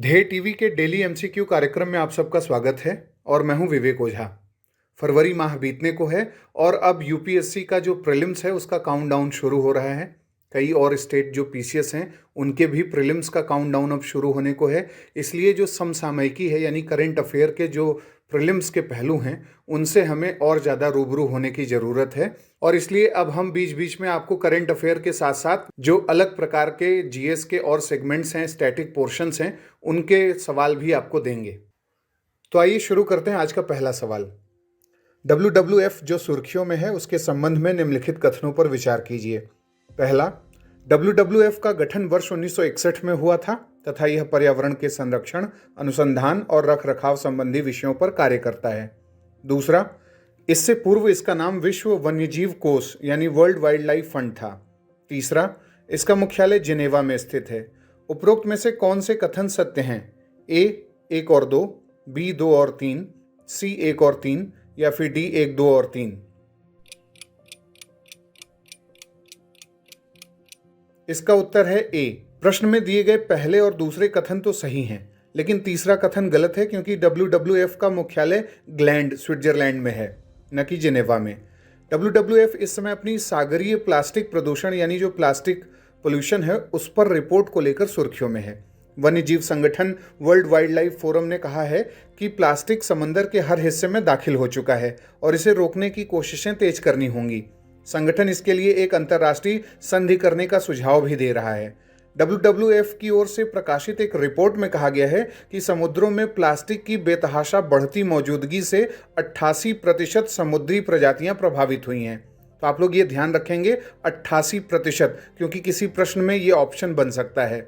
ध्येय टीवी के daily MCQ कार्यक्रम में आप सबका स्वागत है और मैं हूं विवेक ओझा। फरवरी माह बीतने को है और अब यूपीएससी का जो प्रीलिम्स है उसका काउंटडाउन शुरू हो रहा है। कई और स्टेट जो पीसीएस हैं उनके भी प्रीलिम्स का काउंटडाउन अब शुरू होने को है। इसलिए जो समसामयिकी है यानी करंट अफेयर के जो प्रीलिम्स के पहलू हैं उनसे हमें और ज़्यादा रूबरू होने की ज़रूरत है और इसलिए अब हम बीच बीच में आपको करंट अफेयर के साथ साथ जो अलग प्रकार के जीएस के और सेगमेंट्स हैं, स्टैटिक पोर्शंस हैं, उनके सवाल भी आपको देंगे। तो आइए शुरू करते हैं आज का पहला सवाल। WWF जो सुर्खियों में है उसके संबंध में निम्नलिखित कथनों पर विचार कीजिए। पहला, WWF का गठन वर्ष 1961 में हुआ था तथा यह पर्यावरण के संरक्षण, अनुसंधान और रखरखाव संबंधी विषयों पर कार्य करता है। दूसरा, इससे पूर्व इसका नाम विश्व वन्यजीव कोष यानी वर्ल्ड वाइल्ड लाइफ फंड था। तीसरा, इसका मुख्यालय जिनेवा में स्थित है। उपरोक्त में से कौन से कथन सत्य हैं? ए 1 और 2, बी 2 और 3, सी 1 और 3 या फिर डी 1, 2 और 3? इसका उत्तर है ए। प्रश्न में दिए गए पहले और दूसरे कथन तो सही हैं, लेकिन तीसरा कथन गलत है क्योंकि WWF का मुख्यालय ग्लैंड स्विट्जरलैंड में है, न कि जिनेवा में। WWF इस समय अपनी सागरीय प्लास्टिक प्रदूषण यानी जो प्लास्टिक पोल्यूशन है उस पर रिपोर्ट को लेकर सुर्खियों में है। वन्यजीव संगठन वर्ल्ड वाइल्ड लाइफ फोरम ने कहा है कि प्लास्टिक समंदर के हर हिस्से में दाखिल हो चुका है और इसे रोकने की कोशिशें तेज करनी होंगी। संगठन इसके लिए एक अंतर्राष्ट्रीय संधि करने का सुझाव भी दे रहा है। WWF की ओर से प्रकाशित एक रिपोर्ट में कहा गया है कि समुद्रों में प्लास्टिक की बेतहाशा बढ़ती मौजूदगी से 88% समुद्री प्रजातियां प्रभावित हुई हैं। तो आप लोग ये ध्यान रखेंगे 88%, क्योंकि किसी प्रश्न में ये ऑप्शन बन सकता है।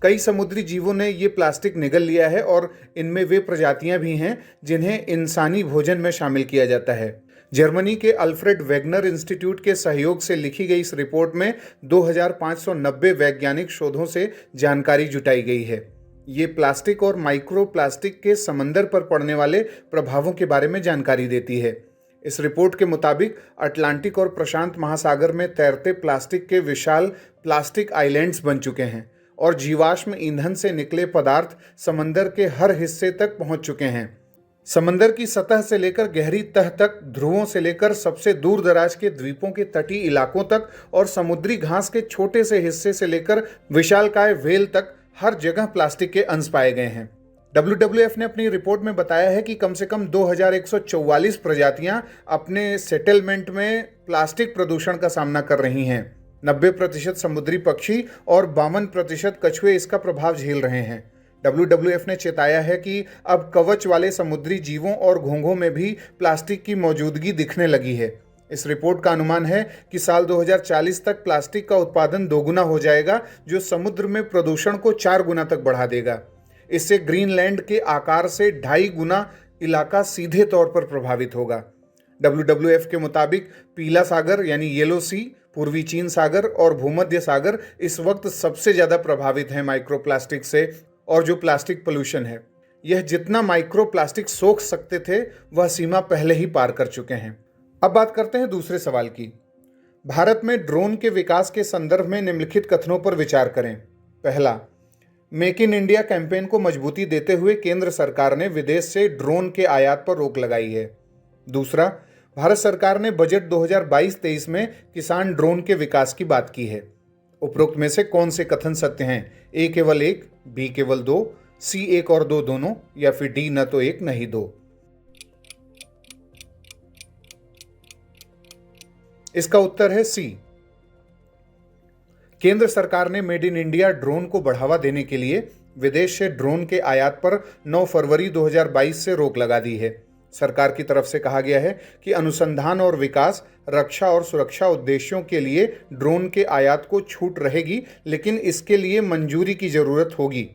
कई समुद्री जीवों ने ये प्लास्टिक निगल लिया है और इनमें वे प्रजातियां भी हैं जिन्हें इंसानी भोजन में शामिल किया जाता है। जर्मनी के अल्फ्रेड वेगनर इंस्टीट्यूट के सहयोग से लिखी गई इस रिपोर्ट में 2590 वैज्ञानिक शोधों से जानकारी जुटाई गई है। ये प्लास्टिक और माइक्रो प्लास्टिक के समंदर पर पड़ने वाले प्रभावों के बारे में जानकारी देती है। इस रिपोर्ट के मुताबिक अटलांटिक और प्रशांत महासागर में तैरते प्लास्टिक के विशाल प्लास्टिक आइलैंड्स बन चुके हैं और जीवाश्म ईंधन से निकले पदार्थ समंदर के हर हिस्से तक पहुंच चुके हैं। समंदर की सतह से लेकर गहरी तह तक, ध्रुवों से लेकर सबसे दूर दराज के द्वीपों के तटीय इलाकों तक और समुद्री घास के छोटे से हिस्से से लेकर विशालकाय व्हेल तक हर जगह प्लास्टिक के अंश पाए गए हैं। WWF ने अपनी रिपोर्ट में बताया है कि कम से कम 2144 प्रजातियां अपने सेटलमेंट में प्लास्टिक प्रदूषण का सामना कर रही हैं। 90% समुद्री पक्षी और 52% कछुए इसका प्रभाव झेल रहे हैं। WWF ने चेताया है कि अब कवच वाले समुद्री जीवों और घोंघों में भी प्लास्टिक की मौजूदगी दिखने लगी है। इस रिपोर्ट का अनुमान है कि साल 2040 तक प्लास्टिक का उत्पादन दोगुना हो जाएगा, जो समुद्र में प्रदूषण को 4 गुना तक बढ़ा देगा। इससे ग्रीनलैंड के आकार से 2.5 गुना इलाका सीधे तौर पर प्रभावित होगा। WWF के मुताबिक पीला सागर यानी येलो सी, पूर्वी चीन सागर और भूमध्य सागर इस वक्त सबसे ज़्यादा प्रभावित हैं माइक्रोप्लास्टिक से। और जो प्लास्टिक पोल्यूशन है, यह जितना माइक्रो प्लास्टिक सोख सकते थे वह सीमा पहले ही पार कर चुके हैं। अब बात करते हैं दूसरे सवाल की। भारत में ड्रोन के विकास के संदर्भ में निम्नलिखित कथनों पर विचार करें। पहला, मेक इन इंडिया कैंपेन को मजबूती देते हुए केंद्र सरकार ने विदेश से ड्रोन के आयात पर रोक लगाई है। दूसरा, भारत सरकार ने बजट 2022-23 में किसान ड्रोन के विकास की बात की है। उपरोक्त में से कौन से कथन सत्य हैं? ए केवल 1, बी केवल 2, सी 1 और 2 दोनों या फिर डी न तो 1 न ही 2? इसका उत्तर है सी। केंद्र सरकार ने मेड इन इंडिया ड्रोन को बढ़ावा देने के लिए विदेश से ड्रोन के आयात पर 9 फरवरी 2022 से रोक लगा दी है। सरकार की तरफ से कहा गया है कि अनुसंधान और विकास, रक्षा और सुरक्षा उद्देश्यों के लिए ड्रोन के आयात को छूट रहेगी, लेकिन इसके लिए मंजूरी की जरूरत होगी।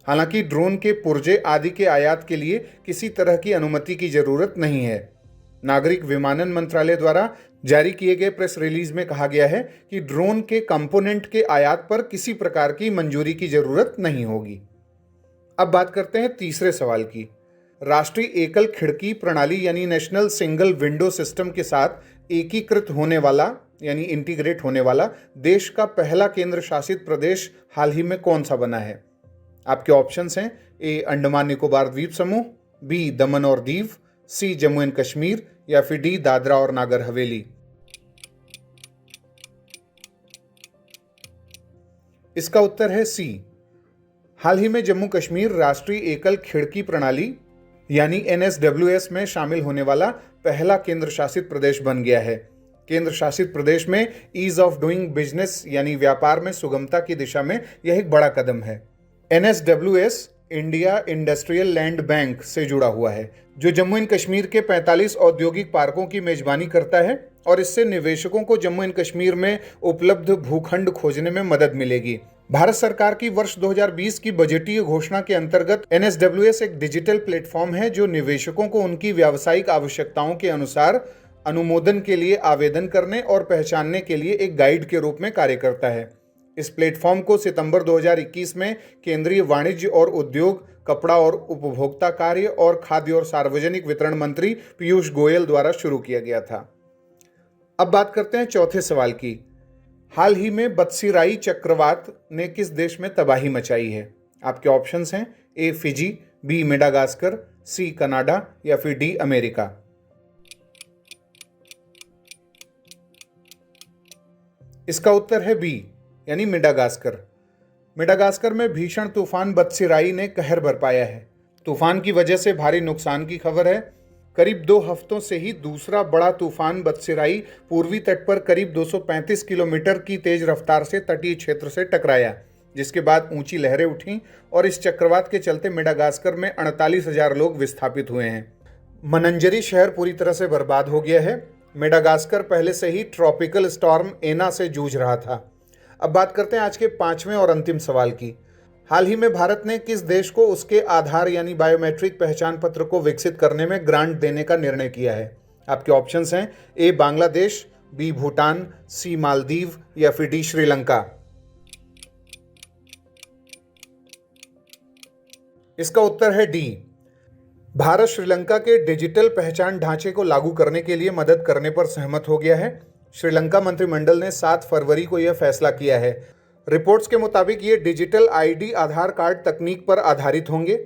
हालांकि ड्रोन के पुर्जे आदि के आयात के लिए किसी तरह की अनुमति की जरूरत नहीं है। नागरिक विमानन मंत्रालय द्वारा जारी किए गए प्रेस रिलीज में कहा गया है कि ड्रोन के कंपोनेंट के आयात पर किसी प्रकार की मंजूरी की जरूरत नहीं होगी। अब बात करते हैं तीसरे सवाल की। राष्ट्रीय एकल खिड़की प्रणाली यानी नेशनल सिंगल विंडो सिस्टम के साथ एकीकृत होने वाला यानी इंटीग्रेट होने वाला देश का पहला केंद्र शासित प्रदेश हाल ही में कौन सा बना है? आपके ऑप्शंस हैं ए अंडमान निकोबार द्वीप समूह, बी दमन और दीव, सी जम्मू एंड कश्मीर या फिर डी दादरा और नागर हवेली। इसका उत्तर है सी। हाल ही में जम्मू कश्मीर राष्ट्रीय एकल खिड़की प्रणाली यानी NSWS में शामिल होने वाला पहला केंद्र शासित प्रदेश बन गया है। केंद्र शासित प्रदेश में ईज ऑफ डूइंग बिजनेस यानी व्यापार में सुगमता की दिशा में यह एक बड़ा कदम है। NSWS India industrial land bank से जुड़ा हुआ है, जो जम्मू एंड कश्मीर के 45 औद्योगिक पार्कों की मेजबानी करता है और इससे निवेशकों को जम्मू एंड कश्मीर में उपलब्ध भूखंड खोजने में मदद मिलेगी। भारत सरकार की वर्ष 2020 की बजटीय घोषणा के अंतर्गत NSWS एक डिजिटल प्लेटफॉर्म है जो निवेशकों को उनकी व्यावसायिक आवश्यकताओं के अनुसार अनुमोदन के लिए आवेदन करने और पहचानने के लिए एक गाइड के रूप में कार्य करता है। इस प्लेटफॉर्म को सितंबर 2021 में केंद्रीय वाणिज्य और उद्योग, कपड़ा और उपभोक्ता कार्य और खाद्य और सार्वजनिक वितरण मंत्री पीयूष गोयल द्वारा शुरू किया गया था। अब बात करते हैं चौथे सवाल की। हाल ही में बत्सीराई चक्रवात ने किस देश में तबाही मचाई है? आपके ऑप्शंस हैं A Fiji, B Madagascar, C Canada या फिर डी अमेरिका। इसका उत्तर है बी यानी मेडागास्कर। मेडागास्कर में भीषण तूफान बत्सीराई ने कहर बरपाया है। तूफान की वजह से भारी नुकसान की खबर है। करीब 2 हफ्तों से ही दूसरा बड़ा तूफान बत्सीराई पूर्वी तट पर करीब 235 किलोमीटर की तेज रफ्तार से तटीय क्षेत्र से टकराया, जिसके बाद ऊंची लहरें उठीं और इस चक्रवात के चलते मेडागास्कर में 48,000 लोग विस्थापित हुए हैं। मनंजरी शहर पूरी तरह से बर्बाद हो गया है। मेडागास्कर पहले से ही ट्रॉपिकल स्टॉर्म एना से जूझ रहा था। अब बात करते हैं आज के 5वें और अंतिम सवाल की। हाल ही में भारत ने किस देश को उसके आधार यानी बायोमेट्रिक पहचान पत्र को विकसित करने में ग्रांट देने का निर्णय किया है? आपके ऑप्शंस हैं ए बांग्लादेश, बी भूटान, सी मालदीव या फिर डी श्रीलंका। इसका उत्तर है डी। भारत श्रीलंका के डिजिटल पहचान ढांचे को लागू करने के लिए मदद करने पर सहमत हो गया है। श्रीलंका मंत्रिमंडल ने 7 फरवरी को यह फैसला किया है। रिपोर्ट्स के मुताबिक ये डिजिटल आईडी आधार कार्ड तकनीक पर आधारित होंगे।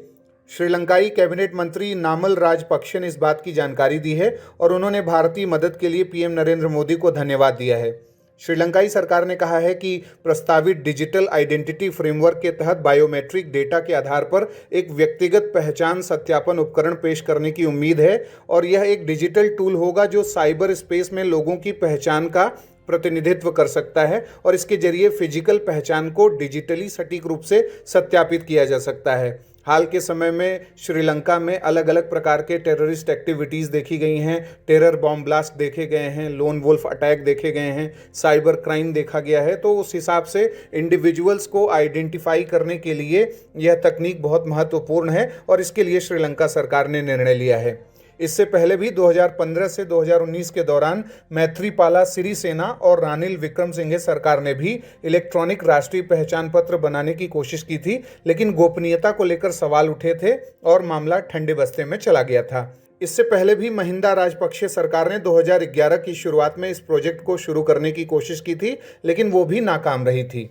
श्रीलंकाई कैबिनेट मंत्री नामल राजपक्षे ने इस बात की जानकारी दी है और उन्होंने भारतीय मदद के लिए पीएम नरेंद्र मोदी को धन्यवाद दिया है। श्रीलंकाई सरकार ने कहा है कि प्रस्तावित डिजिटल आइडेंटिटी फ्रेमवर्क के तहत बायोमेट्रिक डेटा के आधार पर एक व्यक्तिगत पहचान सत्यापन उपकरण पेश करने की उम्मीद है और यह एक डिजिटल टूल होगा जो साइबर स्पेस में लोगों की पहचान का प्रतिनिधित्व कर सकता है और इसके जरिए फिजिकल पहचान को डिजिटली सटीक रूप से सत्यापित किया जा सकता है। हाल के समय में श्रीलंका में अलग अलग प्रकार के टेररिस्ट एक्टिविटीज़ देखी गई हैं, टेरर बॉम्ब ब्लास्ट देखे गए हैं, लोन वुल्फ अटैक देखे गए हैं, साइबर क्राइम देखा गया है। तो उस हिसाब से इंडिविजुअल्स को आइडेंटिफाई करने के लिए यह तकनीक बहुत महत्वपूर्ण है और इसके लिए श्रीलंका सरकार ने निर्णय लिया है। इससे पहले भी 2015 से 2019 के दौरान मैत्रीपाला सिरिसेना और रानिल विक्रमसिंघे सरकार ने भी इलेक्ट्रॉनिक राष्ट्रीय पहचान पत्र बनाने की कोशिश की थी, लेकिन गोपनीयता को लेकर सवाल उठे थे और मामला ठंडे बस्ते में चला गया था। इससे पहले भी महिंदा राजपक्षे सरकार ने 2011 की शुरुआत में इस प्रोजेक्ट को शुरू करने की कोशिश की थी, लेकिन वो भी नाकाम रही थी।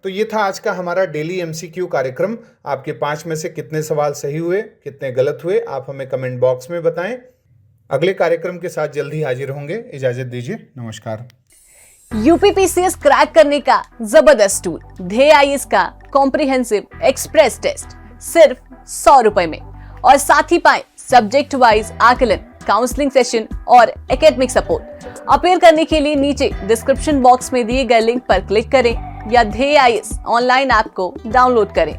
तो ये था आज का हमारा डेली MCQ कार्यक्रम। आपके 5 में से कितने सवाल सही हुए, कितने गलत हुए, आप हमें कमेंट बॉक्स में बताएं। अगले कार्यक्रम के साथ जल्दी हाजिर होंगे। इजाजत दीजिए, नमस्कार। UPPCS क्रैक करने का जबरदस्त टूल ध्येय IAS का कॉम्प्रिहेंसिव एक्सप्रेस टेस्ट सिर्फ 100 रुपए में, और साथ ही पाएं सब्जेक्ट वाइज आकलन, काउंसलिंग सेशन और एकेडमिक सपोर्ट। अपेयर करने के लिए नीचे डिस्क्रिप्शन बॉक्स में दिए गए लिंक पर क्लिक करें या ध्येय IAS ऑनलाइन ऐप को डाउनलोड करें।